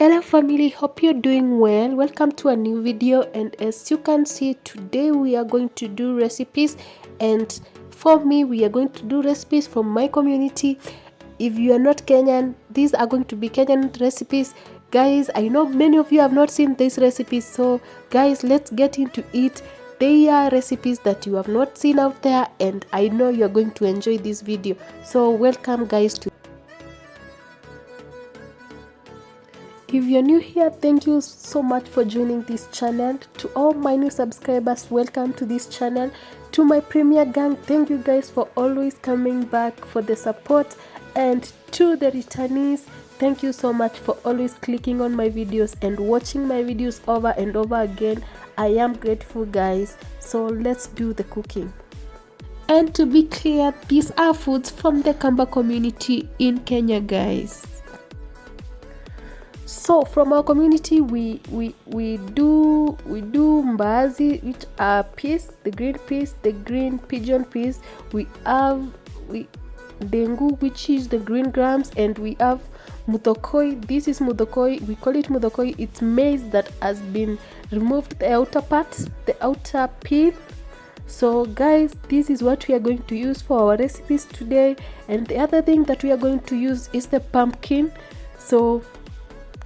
Hello family, hope you're doing well. Welcome to a new video, and as you can see, today we are going to do recipes, and for me we are going to do recipes from my community. If you are not Kenyan, these are going to be Kenyan recipes. Guys, I know many of you have not seen these recipes, so guys, let's get into it. They are recipes that you have not seen out there, and I know you're going to enjoy this video. So welcome guys to. If you're new here, thank you so much for joining this channel. To all my new subscribers, welcome to this channel. To my premier gang, thank you guys for always coming back for the support. And to the returnees, thank you so much for always clicking on my videos and watching my videos over and over again. I am grateful guys. So let's do the cooking. And to be clear, these are foods from the Kamba community in Kenya guys. So from our community, we do mbaazi, which are peas, the green pigeon peas. We have Ndengu, which is the green grams, and we have Muthokoi. This is Muthokoi. We call it Muthokoi. It's maize that has been removed, the outer part, the outer peel. So guys, this is what we are going to use for our recipes today. And the other thing that we are going to use is the pumpkin. So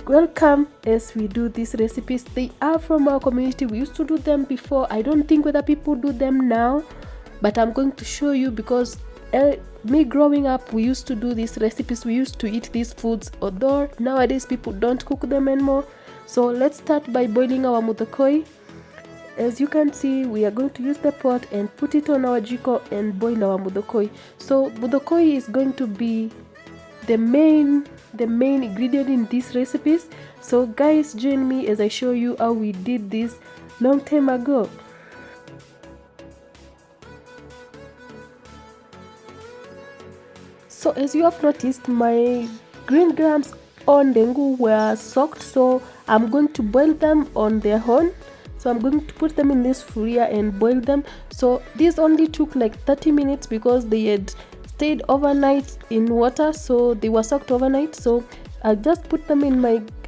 welcome as we do these recipes. They are from our community. We used to do them before. I don't think whether people do them now, but I'm going to show you because me growing up, we used to do these recipes. We used to eat these foods, although nowadays people don't cook them anymore. So let's start by boiling our muthokoi. As you can see, we are going to use the pot and put it on our jiko and boil our muthokoi. So muthokoi is going to be the main ingredient in these recipes. So guys, join me as I show you how we did this long time ago. So as you have noticed, my green grams on Ndengu were soaked, so I'm going to boil them on their own. So I'm going to put them in this furia and boil them. So this only took like 30 minutes because they had stayed overnight in water, so they were soaked overnight. So I'll just put them in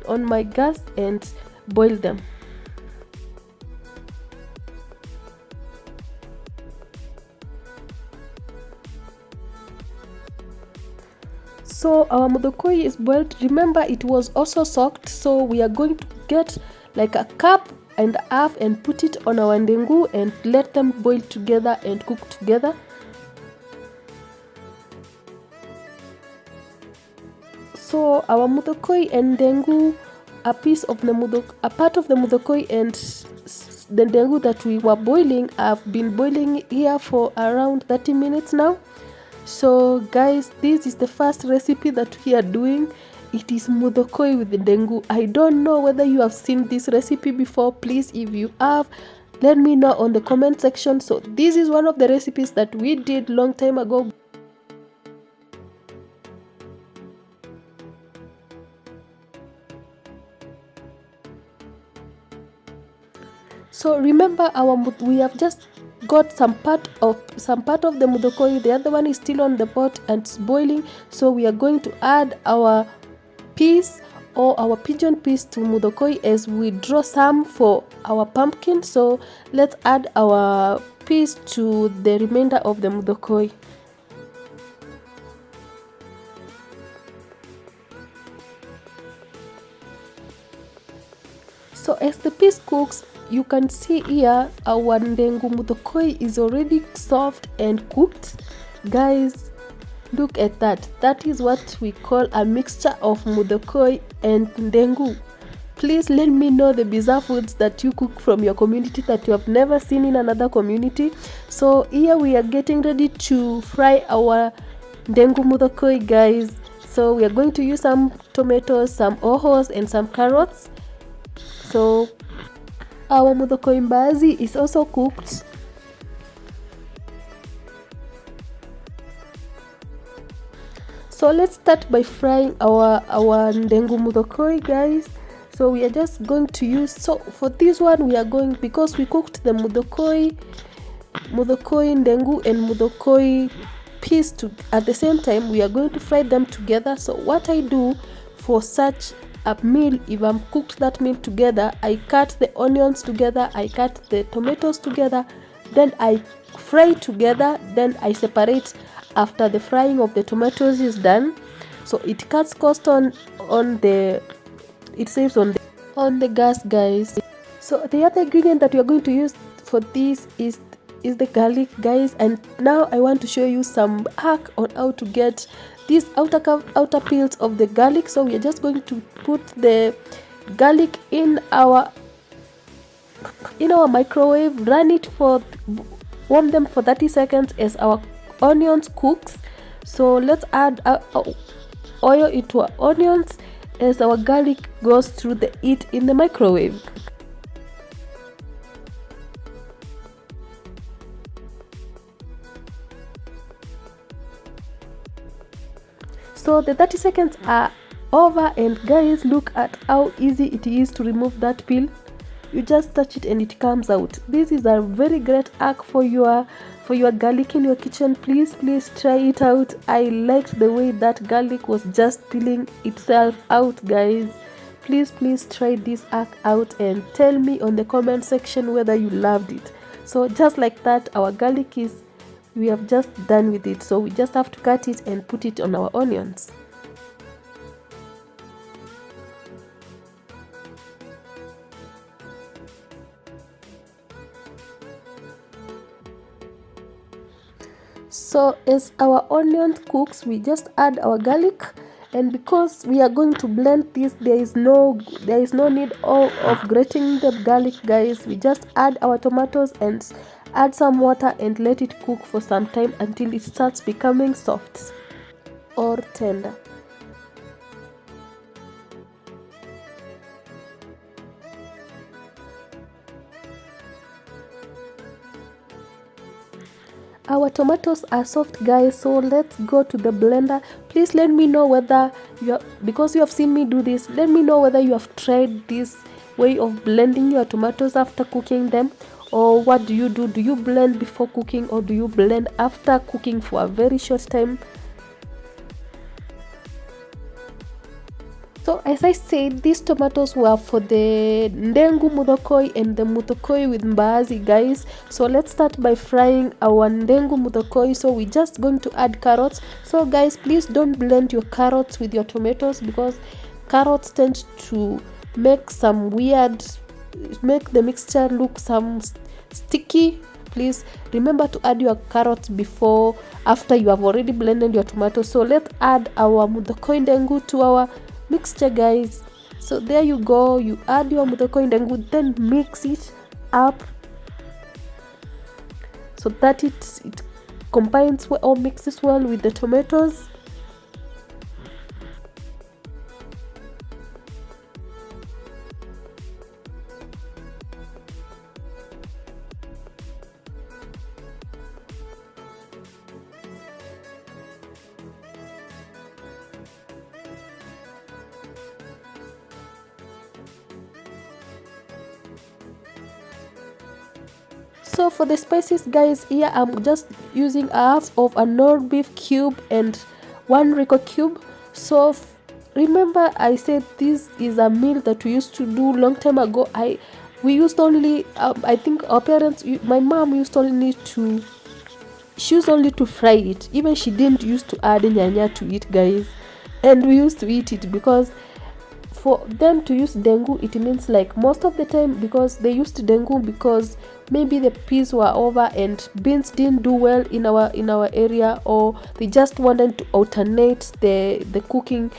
on my gas and boil them. So our muthokoi is boiled. Remember, it was also soaked, so we are going to get like a cup and a half and put it on our ndengu and let them boil together and cook together. So our muthokoi and ndengu, a part of the muthokoi and the ndengu that we were boiling have been boiling here for around 30 minutes now. So guys, this is the first recipe that we are doing. It is muthokoi with the ndengu. I don't know whether you have seen this recipe before. Please, if you have, let me know on the comment section. So this is one of the recipes that we did long time ago. So remember, we have just got some part of the muthokoi. The other one is still on the pot and it's boiling. So we are going to add our peas or our pigeon peas to muthokoi as we draw some for our pumpkin. So let's add our peas to the remainder of the muthokoi. So as the peas cooks, you can see here our Ndengu muthokoi is already soft and cooked. Guys, look at that. That is what we call a mixture of muthokoi and Ndengu. Please let me know the bizarre foods that you cook from your community that you have never seen in another community. So here we are getting ready to fry our Ndengu muthokoi, guys. So we are going to use some tomatoes, some ohos, and some carrots. So our muthokoi mbaazi is also cooked. So let's start by frying our Ndengu muthokoi, guys. So we are just going to use, so for this one we are going, because we cooked the muthokoi, Ndengu and muthokoi peas at the same time, we are going to fry them together. So what I do for such a meal, if I'm cooked that meal together, I cut the onions together, I cut the tomatoes together, then I fry together, then I separate after the frying of the tomatoes is done. So it cuts cost on the, it saves on the gas, guys. So the other ingredient that we are going to use for this is the garlic, guys. And now I want to show you some hack on how to get these outer peels of the garlic. So we are just going to put the garlic in our microwave, warm them for 30 seconds as our onions cooks. So let's add oil into our onions as our garlic goes through the heat in the microwave. So the 30 seconds are over, and guys, look at how easy it is to remove that peel. You just touch it and it comes out. This is a very great hack for your garlic in your kitchen. Please try it out. I liked the way that garlic was just peeling itself out, guys. Please try this hack out and tell me on the comment section whether you loved it. So just like that, our garlic we have just done with it. So we just have to cut it and put it on our onions. So as our onion cooks, we just add our garlic, and because we are going to blend this, there is no need of grating the garlic, guys. We just add our tomatoes and add some water and let it cook for some time until it starts becoming soft or tender. Our tomatoes are soft, guys, so let's go to the blender. Please let me know whether because you have seen me do this, let me know whether you have tried this way of blending your tomatoes after cooking them, or what do you do? Do you blend before cooking, or do you blend after cooking for a very short time? So as I said, these tomatoes were for the Ndengu Muthokoi and the Muthokoi with mbaazi, guys. So let's start by frying our Ndengu Muthokoi. So we're just going to add carrots. So guys, please don't blend your carrots with your tomatoes, because carrots tend to make the mixture look some sticky. Please remember to add your carrots after you have already blended your tomatoes. So let's add our Muthokoi Ndengu to our mixture, guys. So there you go, you add your Muthokoi Ndengu, then mix it up so that it combines or mixes well with the tomatoes. So for the spices, guys, here I'm just using half of a nor beef cube and 1 Rico cube. So remember I said this is a meal that we used to do long time ago. We used only I think our parents, my mom used only to fry it. Even she didn't used to add nyanya to it, guys, and we used to eat it, because for them to use dengu, it means like most of the time, because they used dengu because maybe the peas were over and beans didn't do well in our area, or they just wanted to alternate the cooking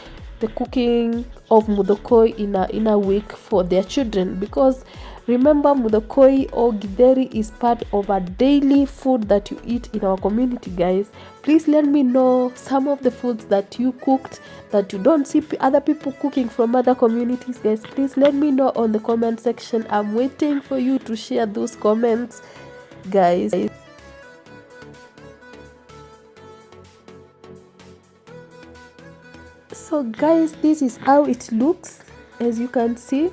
of Muthokoi in a week for their children. Because remember, Muthokoi or githeri is part of a daily food that you eat in our community, guys. Please let me know some of the foods that you cooked that you don't see other people cooking from other communities, guys. Please let me know on the comment section. I'm waiting for you to share those comments, guys. So guys, this is how it looks, as you can see.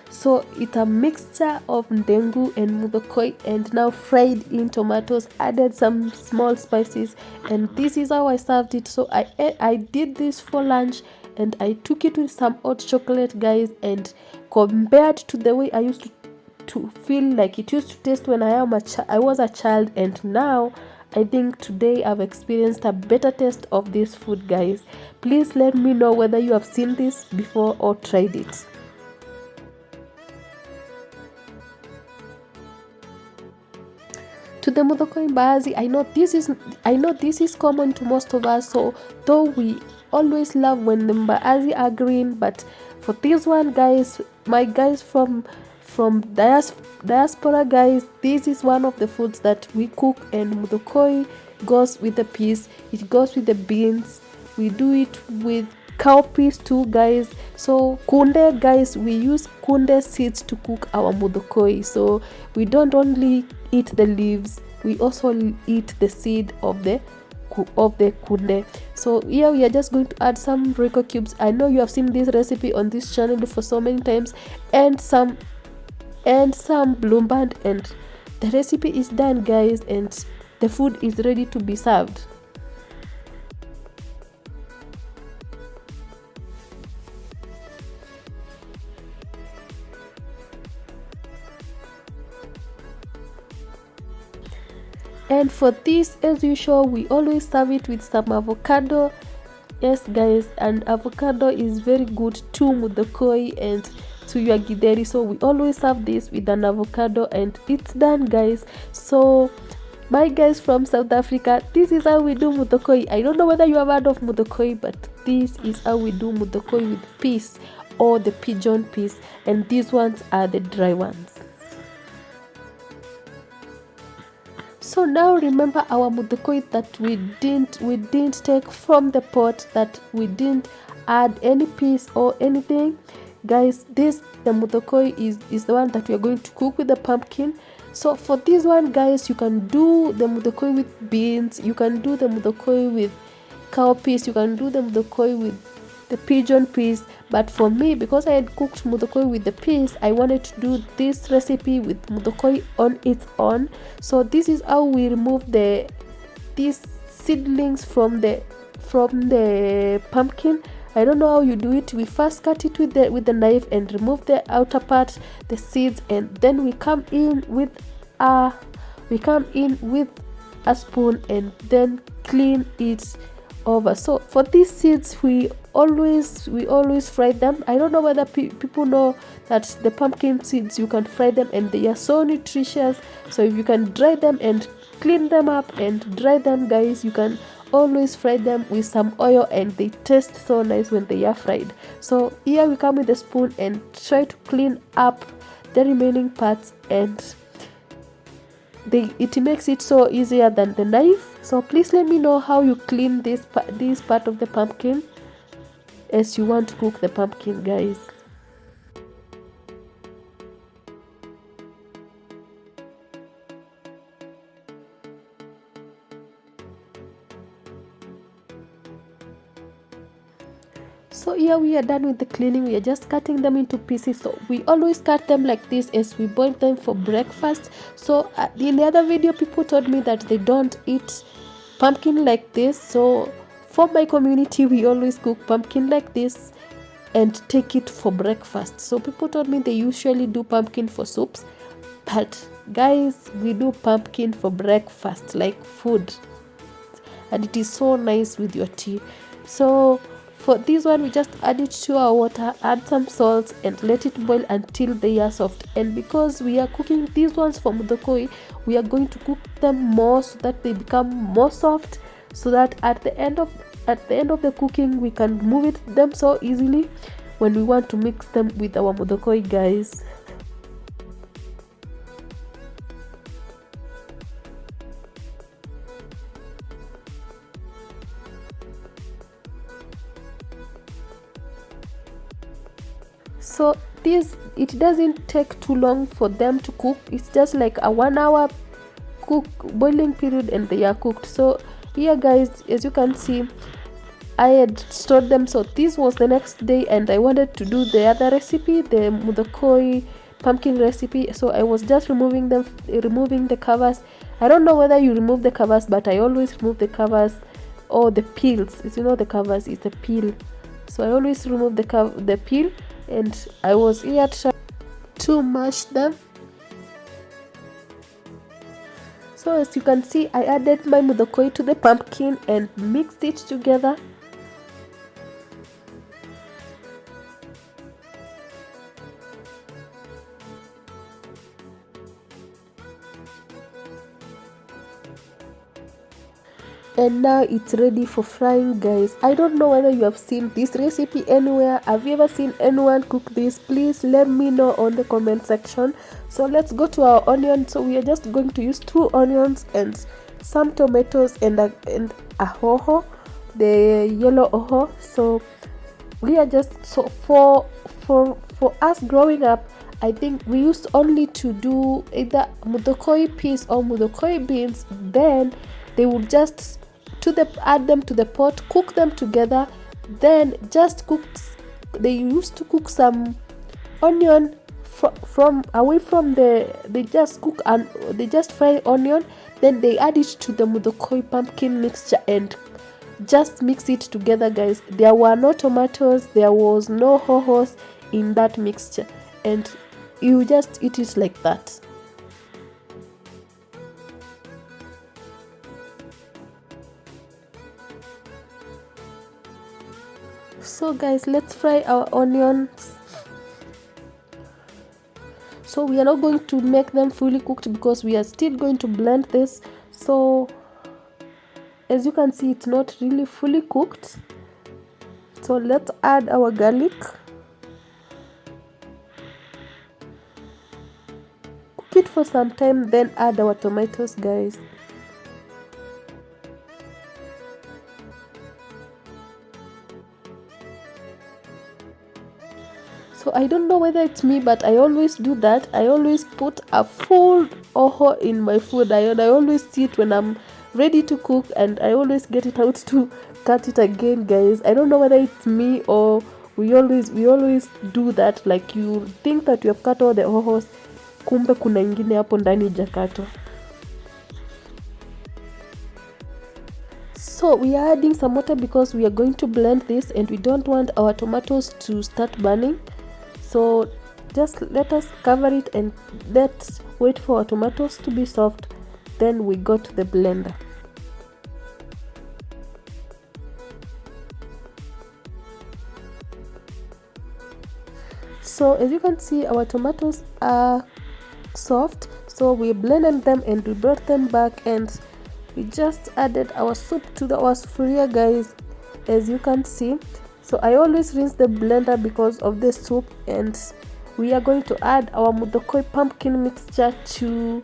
So it's a mixture of Ndengu and Muthokoi, and now fried in tomatoes, added some small spices, and this is how I served it. So I did this for lunch, and I took it with some hot chocolate, guys, and compared to the way I used to feel like it used to taste when I was a child, and now I think today I've experienced a better taste of this food, guys. Please let me know whether you have seen this before or tried it. To the Muthokoi mbaazi, I know this is common to most of us, so though we always love when the mbaazi are green, but for this one, guys, my guys from diaspora, guys, this is one of the foods that we cook, and Muthokoi goes with the peas, it goes with the beans, we do it with cowpeas too, guys. So kunde, guys, we use kunde seeds to cook our Muthokoi, so we don't only eat the leaves, we also eat the seed of the kunde. So here we are just going to add some Royco cubes. I know you have seen this recipe on this channel for so many times, and some blue band, and the recipe is done, guys, and the food is ready to be served. And for this, as usual, we always serve it with some avocado. Yes, guys, and avocado is very good to Muthokoi and to your githeri, so we always serve this with an avocado, and it's done, guys. So my guys from South Africa, this is how we do Muthokoi. I don't know whether you have heard of Muthokoi, but this is how we do Muthokoi with peas or the Pegion peas, and these ones are the dry ones. So now remember our Muthokoi that we didn't take from the pot, that we didn't add any peas or anything, guys. The Muthokoi is the one that we are going to cook with the pumpkin. So for this one, guys, you can do the Muthokoi with beans, you can do the Muthokoi with cowpeas, you can do the Muthokoi with the Pegion peas, but for me, because I had cooked Muthokoi with the peas, I wanted to do this recipe with Muthokoi on its own. So this is how we remove these seedlings from the pumpkin. I don't know how you do it. We first cut it with the knife and remove the outer part, the seeds, and then we come in with a spoon and then clean it over. So for these seeds, we always fry them. I don't know whether people know that the pumpkin seeds, you can fry them and they are so nutritious. So if you can dry them and clean them up and dry them, guys, you can always fry them with some oil and they taste so nice when they are fried. So here we come with a spoon and try to clean up the remaining parts, and it makes it so easier than the knife. So please let me know how you clean this part of the pumpkin as you want to cook the pumpkin, guys. So here we are done with the cleaning. We are just cutting them into pieces. So we always cut them like this as we boil them for breakfast. So in the other video, people told me that they don't eat pumpkin like this. So for my community, we always cook pumpkin like this and take it for breakfast. So people told me they usually do pumpkin for soups, but guys, we do pumpkin for breakfast like food, and it is so nice with your tea. So for this one, we just add it to our water, add some salt, and let it boil until they are soft. And because we are cooking these ones for Muthokoi, we are going to cook them more so that they become more soft, so that at the end of the cooking, we can move them so easily when we want to mix them with our Muthokoi, guys. So it doesn't take too long for them to cook. It's just like a 1 hour boiling period and they are cooked. So here, guys, as you can see, I had stored them. So this was the next day and I wanted to do the other recipe, the Muthokoi pumpkin recipe. So I was just removing the covers. I don't know whether you remove the covers, but I always remove the covers or the peels. You know, the covers is the peel. so I always remove the peel, and I was here trying to mash them. So as you can see, I added my muthokoi to the pumpkin and mixed it together. And now it's ready for frying, guys. I don't know whether you have seen this recipe anywhere. Have you ever seen anyone cook this? Please let me know on the comment section. So let's go to our onion. So we are just going to use 2 onions and some tomatoes and a hoho, the yellow hoho. So we are just, so for us growing up, I think we used only to do either muthokoi peas or muthokoi beans. Then they would just add them to the pot, cook them together, then just cook. They used to cook some onion from away from they just cook and they just fry onion, then they add it to the muthokoi pumpkin mixture and just mix it together, guys. There were no tomatoes, there was no hohos in that mixture, and you just eat it like that. So guys, let's fry our onions. So we are not going to make them fully cooked because we are still going to blend this. So as you can see, it's not really fully cooked. So let's add our garlic. Cook it for some time, then add our tomatoes, guys. So I don't know whether it's me, but I always do that. I always put a full oho in my food. I always see it when I'm ready to cook, and I always get it out to cut it again, guys. I don't know whether it's me or we always do that. Like, you think that you have cut all the ohos, kumbe kuna ingine hapo ndani haijakatwa. So we are adding some water because we are going to blend this and we don't want our tomatoes to start burning. So just let us cover it and let's wait for our tomatoes to be soft. Then we go to the blender. So as you can see, our tomatoes are soft. So we blended them and we brought them back, and we just added our soup to our sufuria, guys, as you can see. So I always rinse the blender because of the soup, and we are going to add our muthokoi pumpkin mixture to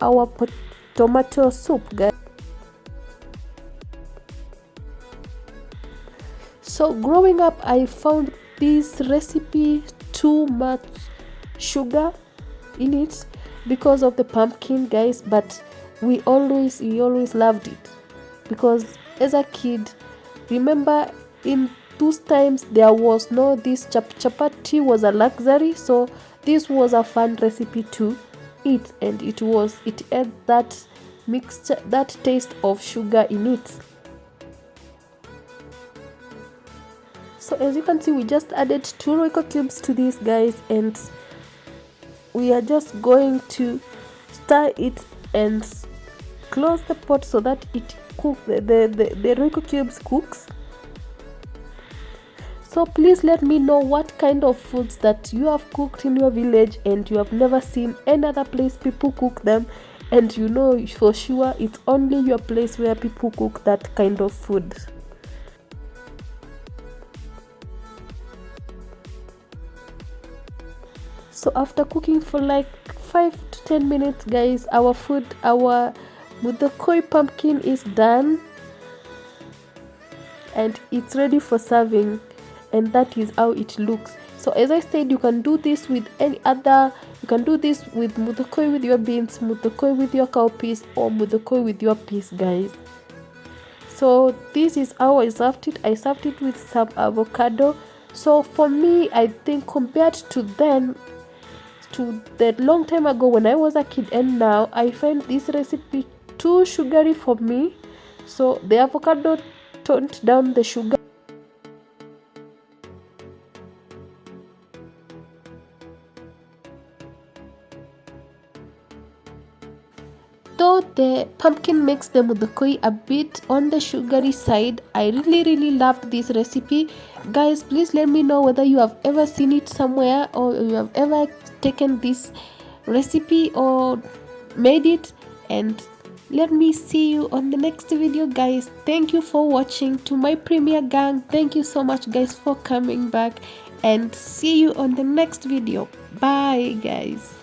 our tomato soup, guys. So growing up, I found this recipe too much sugar in it because of the pumpkin, guys, but we always loved it because as a kid, remember in those times there was no this chapati was a luxury, so this was a fun recipe to eat, and it had that mixture, that taste of sugar in it. So as you can see, we just added 2 Royco cubes to this, guys, and we are just going to stir it and close the pot so that it cooks, the Royco cubes cooks. So please let me know what kind of foods that you have cooked in your village and you have never seen any other place people cook them, and you know for sure it's only your place where people cook that kind of food. So after cooking for like 5 to 10 minutes, guys, our muthokoi pumpkin is done and it's ready for serving, and that is how it looks. So as I said, you can do this with any other, you can do this with muthokoi with your beans, muthokoi with your cowpeas, or muthokoi with your peas, guys. So this is how I served it. I served it with some avocado. So for me, I think compared to that long time ago when I was a kid and now, I find this recipe too sugary for me. So the avocado toned down the sugar. though the pumpkin makes the muthokoi a bit on the sugary side, I really loved this recipe. Guys, please let me know whether you have ever seen it somewhere, or you have ever taken this recipe or made it, and let me see you on the next video, guys. Thank you for watching. To my premier gang, thank you so much, guys, for coming back, and see you on the next video. Bye, guys.